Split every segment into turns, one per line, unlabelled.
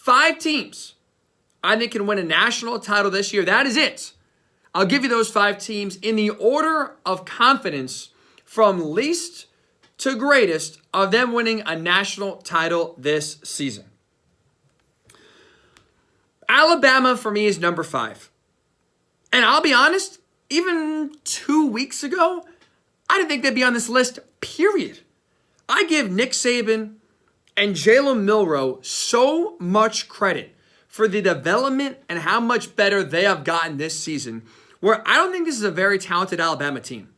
5 teams I think can win a national title this year. That is it. I'll give you those 5 teams in the order of confidence from least to greatest of them winning a national title this season. Alabama for me is number 5. And I'll be honest, even 2 weeks ago, I didn't think they'd be on this list, period. I give Nick Saban and Jalen Milroe so much credit for the development and how much better they have gotten this season, where I don't think this is a very talented Alabama team.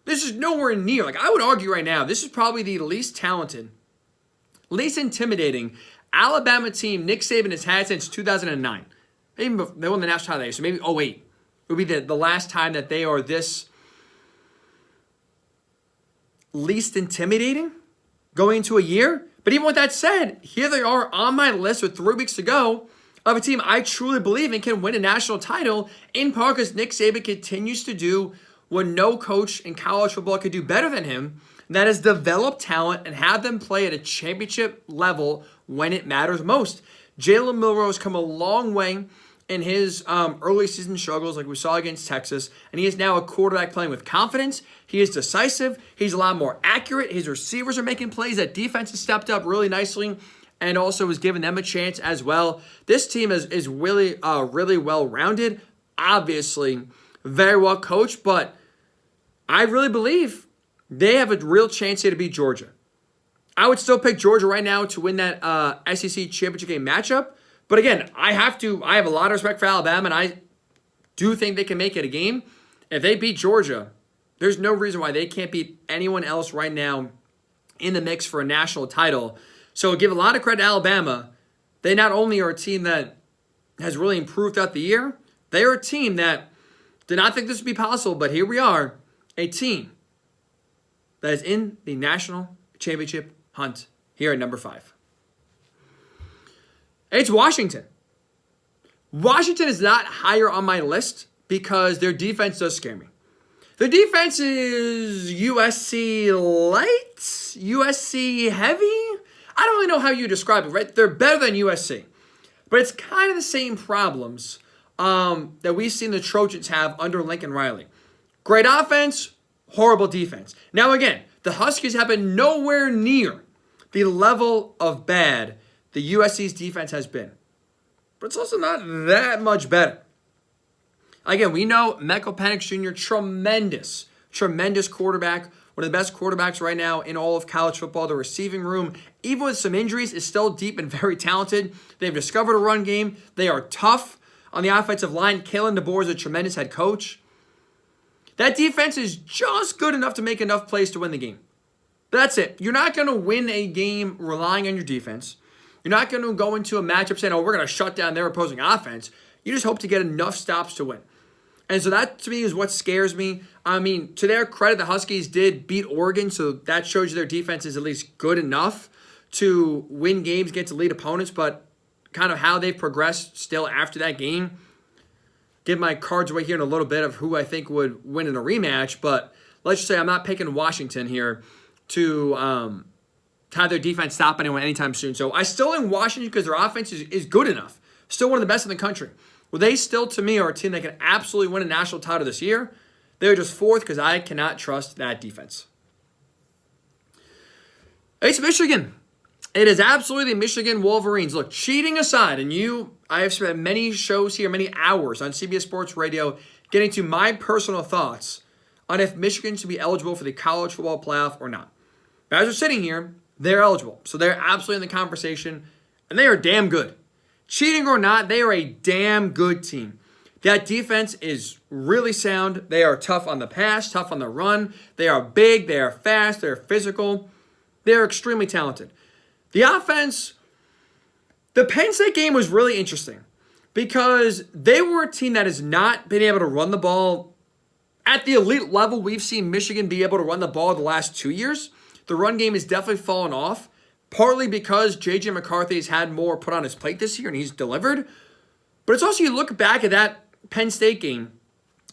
This is nowhere near. Like, I would argue right now, this is probably the least talented, least intimidating Alabama team Nick Saban has had since 2009. Maybe they won the national title, so maybe 08 would be the last time that they are this least intimidating going into a year. But even with that said, here they are on my list with 3 weeks to go of a team I truly believe in can win a national title, in part because Nick Saban continues to do what no coach in college football could do better than him, and that is develop talent and have them play at a championship level when it matters most. Jalen Milroe has come a long way in his early season struggles like we saw against Texas, and he is now a quarterback playing with confidence. He is decisive. He's a lot more accurate. His receivers are making plays. That defense has stepped up really nicely and also has given them a chance as well. This team is really, really well-rounded, obviously very well coached, but I really believe they have a real chance here to beat Georgia. I would still pick Georgia right now to win that SEC championship game matchup. But again, I have a lot of respect for Alabama, and I do think they can make it a game. If they beat Georgia, there's no reason why they can't beat anyone else right now in the mix for a national title. So give a lot of credit to Alabama. They not only are a team that has really improved throughout the year, they are a team that did not think this would be possible, but here we are, a team that is in the national championship hunt here at number 5. It's Washington. Washington is not higher on my list because their defense does scare me. Their defense is USC light, USC heavy. I don't really know how you describe it, right? They're better than USC. But it's kind of the same problems that we've seen the Trojans have under Lincoln Riley. Great offense, horrible defense. Now again, the Huskies have been nowhere near the level of bad the USC's defense has been. But it's also not that much better. Again, we know Michael Penix Jr., tremendous quarterback, one of the best quarterbacks right now in all of college football. The receiving room, even with some injuries, is still deep and very talented. They've discovered a run game. They are tough on the offensive line. Kalen DeBoer is a tremendous head coach. That defense is just good enough to make enough plays to win the game. But that's it. You're not going to win a game relying on your defense. You're not going to go into a matchup saying, oh, we're going to shut down their opposing offense. You just hope to get enough stops to win. And so that, to me, is what scares me. I mean, to their credit, the Huskies did beat Oregon, so that shows you their defense is at least good enough to win games against elite opponents, but kind of how they've progressed still after that game. Give my cards away here in a little bit of who I think would win in a rematch, but let's just say I'm not picking Washington here to have their defense stop anyone anytime soon. So I still think Washington, because their offense is good enough, still one of the best in the country. Well, they still, to me, are a team that can absolutely win a national title this year. They're just 4th because I cannot trust that defense. It's Michigan. It is absolutely the Michigan Wolverines. Look, cheating aside, and I have spent many shows here, many hours on CBS Sports Radio getting to my personal thoughts on if Michigan should be eligible for the college football playoff or not. But as we're sitting here, they're eligible. So they're absolutely in the conversation, and they are damn good. Cheating or not, they are a damn good team. That defense is really sound. They are tough on the pass, tough on the run. They are big, they are fast, they're physical. They're extremely talented. The offense, the Penn State game was really interesting because they were a team that has not been able to run the ball at the elite level. We've seen Michigan be able to run the ball the last 2 years. The run game has definitely fallen off, partly because J.J. McCarthy has had more put on his plate this year and he's delivered. But it's also, you look back at that Penn State game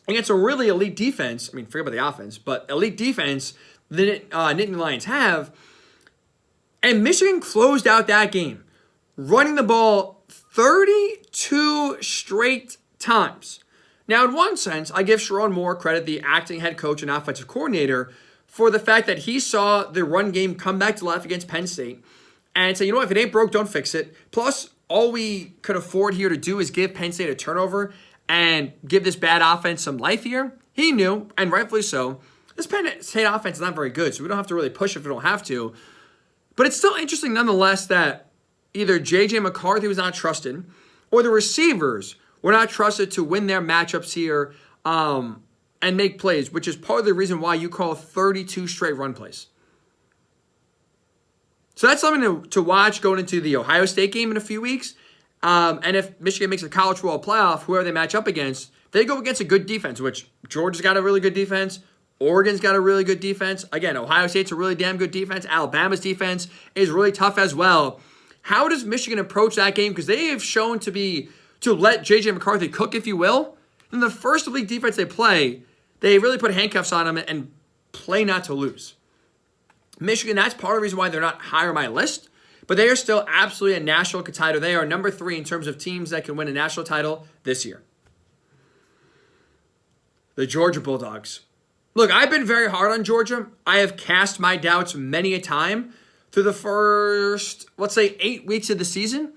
against a really elite defense. I mean, forget about the offense, but elite defense that Nittany Lions have. And Michigan closed out that game, running the ball 32 straight times. Now, in one sense, I give Sharon Moore credit, the acting head coach and offensive coordinator, for the fact that he saw the run game come back to life against Penn State and say, you know what, if it ain't broke, don't fix it. Plus, all we could afford here to do is give Penn State a turnover and give this bad offense some life here. He knew, and rightfully so, this Penn State offense is not very good, so we don't have to really push if we don't have to. But it's still interesting nonetheless that either J.J. McCarthy was not trusted or the receivers were not trusted to win their matchups here and make plays, which is part of the reason why you call 32 straight run plays. So that's something to watch going into the Ohio State game in a few weeks. And if Michigan makes a college football playoff, whoever they match up against, they go against a good defense, which Georgia's got a really good defense. Oregon's got a really good defense. Again, Ohio State's a really damn good defense. Alabama's defense is really tough as well. How does Michigan approach that game? Because they have shown to let J.J. McCarthy cook, if you will. In the first league defense they play, they really put handcuffs on him and play not to lose. Michigan, that's part of the reason why they're not higher on my list. But they are still absolutely a national contender. They are number 3 in terms of teams that can win a national title this year. The Georgia Bulldogs. Look, I've been very hard on Georgia. I have cast my doubts many a time through the first, let's say, 8 weeks of the season.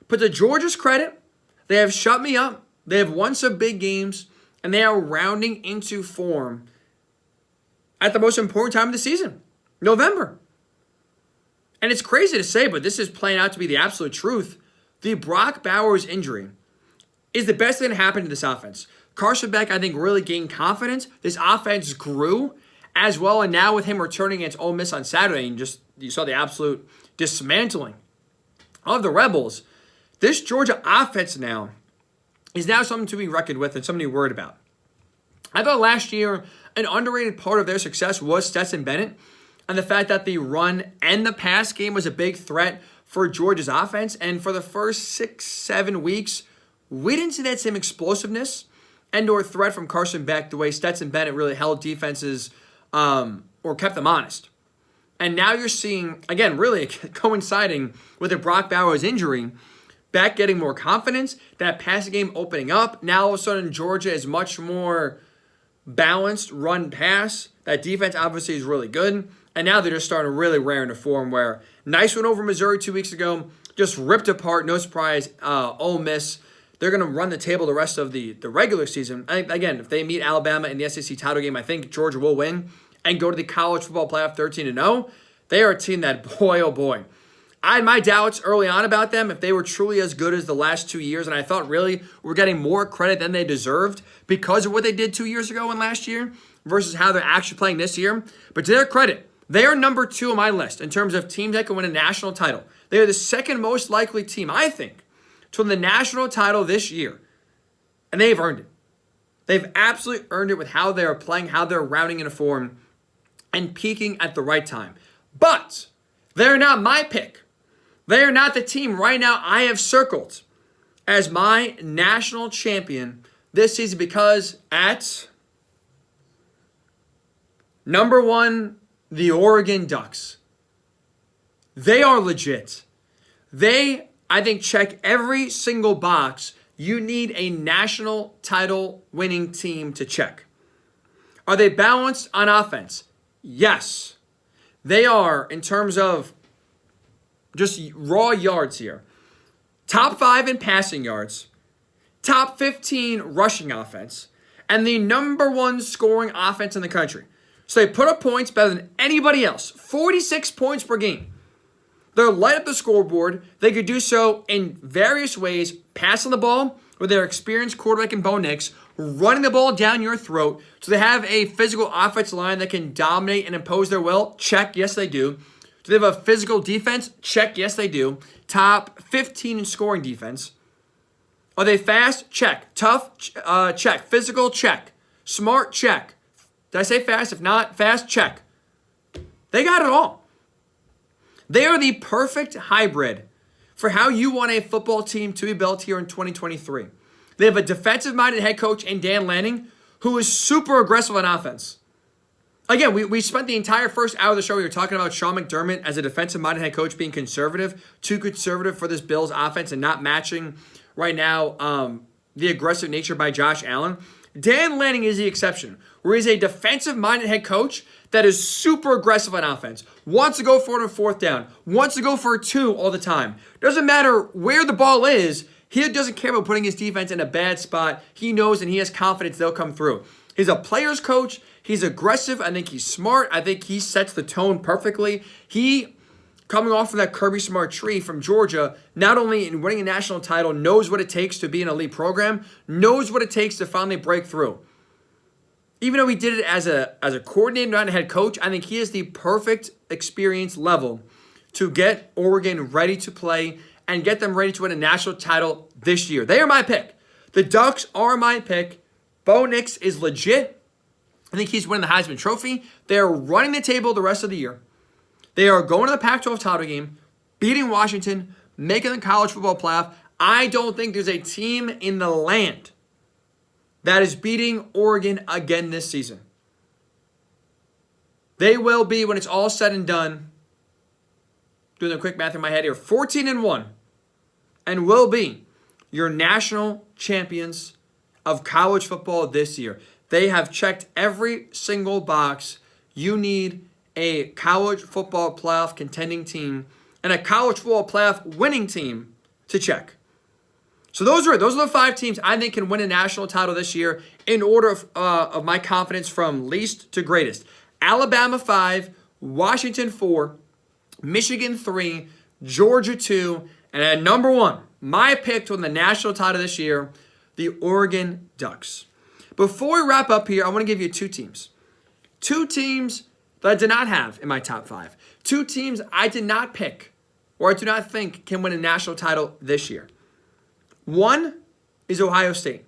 But to Georgia's credit, they have shut me up. They have won some big games, and they are rounding into form at the most important time of the season, November. And it's crazy to say, but this is playing out to be the absolute truth. The Brock Bowers injury is the best thing that happened to this offense. Carson Beck, I think, really gained confidence. This offense grew as well, and now with him returning against Ole Miss on Saturday, and just you saw the absolute dismantling of the Rebels. This Georgia offense now is now something to be reckoned with and something to be worried about. I thought last year an underrated part of their success was Stetson Bennett, and the fact that the run and the pass game was a big threat for Georgia's offense. And for the first 6-7 weeks, we didn't see that same explosiveness and or threat from Carson Beck the way Stetson Bennett really held defenses or kept them honest. And now you're seeing, again, really coinciding with the Brock Bowers injury, Beck getting more confidence, that passing game opening up. Now all of a sudden Georgia is much more balanced run pass. That defense obviously is really good. And now they're just starting to really rear into form where nice win over Missouri 2 weeks ago, just ripped apart, no surprise, Ole Miss. They're going to run the table the rest of the regular season. Again, if they meet Alabama in the SEC title game, I think Georgia will win and go to the college football playoff 13-0. They are a team that, boy, oh boy. I had my doubts early on about them if they were truly as good as the last 2 years, and I thought really we're getting more credit than they deserved because of what they did 2 years ago and last year versus how they're actually playing this year. But to their credit, they are number 2 on my list in terms of teams that can win a national title. They are the second most likely team, I think, to win the national title this year. And they've earned it. They've absolutely earned it with how they're playing, how they're rounding into form, and peaking at the right time. But they're not my pick. They are not the team right now I have circled as my national champion this season because at number 1, the Oregon Ducks. They are legit. They, I think, check every single box you need a national title winning team to check. Are they balanced on offense? Yes. They are in terms of just raw yards here. Top 5 in passing yards, top 15 rushing offense, and the number 1 scoring offense in the country. So they put up points better than anybody else. 46 points per game. They're light up the scoreboard. They could do so in various ways. Passing the ball with their experienced quarterback in Bo Nix, running the ball down your throat. So they have a physical offensive line that can dominate and impose their will. Check, yes they do. Do they have a physical defense? Check, yes they do. Top 15 in scoring defense. Are they fast? Check. Tough? Check. Physical? Check. Smart? Check. Did I say fast? If not, fast? Check. They got it all. They are the perfect hybrid for how you want a football team to be built here in 2023. They have a defensive-minded head coach in Dan Lanning who is super aggressive on offense. Again, we spent the entire first hour of the show. We were talking about Sean McDermott as a defensive-minded head coach being conservative, too conservative for this Bills offense and not matching right now the aggressive nature by Josh Allen. Dan Lanning is the exception, where he's a defensive-minded head coach that is super aggressive on offense, wants to go for it on fourth down, wants to go for a 2 all the time. Doesn't matter where the ball is, he doesn't care about putting his defense in a bad spot. He knows and he has confidence they'll come through. He's a player's coach. He's aggressive. I think he's smart. I think he sets the tone perfectly. He, coming off of that Kirby Smart tree from Georgia, not only in winning a national title, knows what it takes to be an elite program, knows what it takes to finally break through. Even though he did it as a coordinator, not a head coach, I think he is the perfect experience level to get Oregon ready to play and get them ready to win a national title this year. They are my pick. The Ducks are my pick. Bo Nix is legit. I think he's winning the Heisman Trophy. They are running the table the rest of the year. They are going to the Pac-12 title game, beating Washington, making the college football playoff. I don't think there's a team in the land that is beating Oregon again this season. They will be, when it's all said and done, doing the quick math in my head here, 14-1, and will be your national champions of college football this year. They have checked every single box. You need a college football playoff contending team and a college football playoff winning team to check. So those are the 5 teams I think can win a national title this year in order of my confidence from least to greatest. Alabama 5, Washington 4, Michigan 3, Georgia 2, and at number 1, my pick to win the national title this year, the Oregon Ducks. Before we wrap up here, I want to give you 2 teams. 2 teams that I did not have in my top 5. 2 teams I did not pick or I do not think can win a national title this year. One is Ohio State.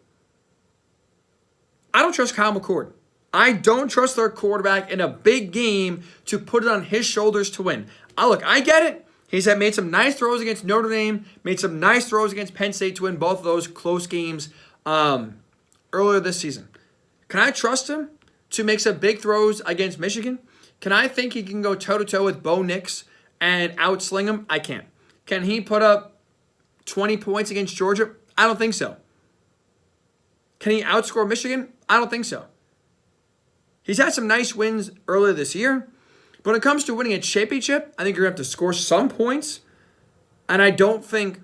I don't trust Kyle McCord. I don't trust their quarterback in a big game to put it on his shoulders to win. I get it. He's made some nice throws against Notre Dame, made some nice throws against Penn State to win both of those close games earlier this season. Can I trust him to make some big throws against Michigan? Can I think he can go toe-to-toe with Bo Nix and outsling him? I can't. Can he put up 20 points against Georgia? I don't think so. Can he outscore Michigan? I don't think so. He's had some nice wins earlier this year. But when it comes to winning a championship, I think you're going to have to score some points. And I don't think,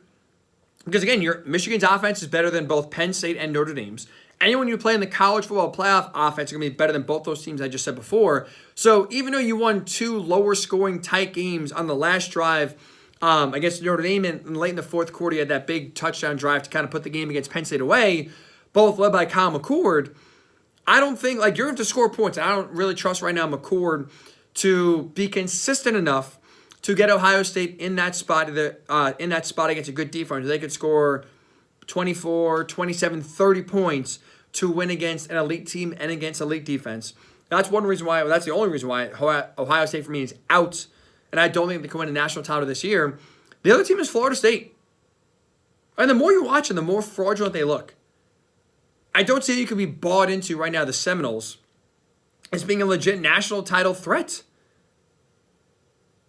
because again, Michigan's offense is better than both Penn State and Notre Dame's. Anyone you play in the college football playoff offense is going to be better than both those teams I just said before. So even though you won 2 lower scoring tight games on the last drive against Notre Dame and late in the fourth quarter, you had that big touchdown drive to kind of put the game against Penn State away, both led by Kyle McCord. I don't think, you're going to have to score points. I don't really trust right now McCord to be consistent enough to get Ohio State in that spot against a good defense. They could score 24, 27, 30 points to win against an elite team and against elite defense. That's the only reason why Ohio State for me is out, and I don't think they can win a national title this year. The other team is Florida State. And the more you watch them, the more fraudulent they look. I don't see you can be bought into right now the Seminoles as being a legit national title threat.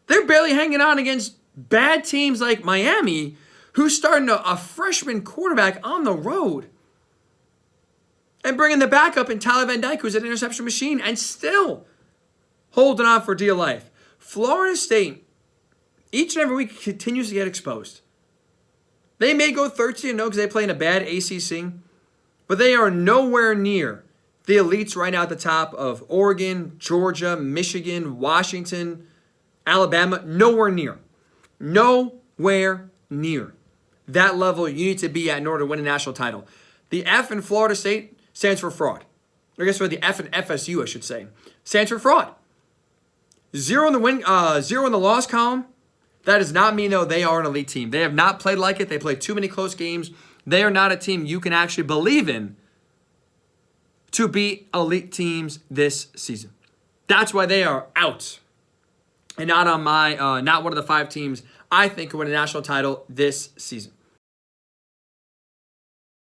They're barely hanging on against bad teams like Miami, who's starting a freshman quarterback on the road and bringing the backup in Tyler Van Dyke, who's an interception machine, and still holding on for dear life. Florida State, each and every week, continues to get exposed. They may go 13-0 because they play in a bad ACC, but they are nowhere near the elites right now at the top of Oregon, Georgia, Michigan, Washington, Alabama. Nowhere near. Nowhere near that level you need to be at in order to win a national title. The F in Florida State stands for fraud. I guess for the F in FSU, I should say, stands for fraud. 0 in the loss column. That does not mean, though, they are an elite team. They have not played like it. They played too many close games. They are not a team you can actually believe in to beat elite teams this season. That's why they are out and not on my not one of the 5 teams I think will win a national title this season.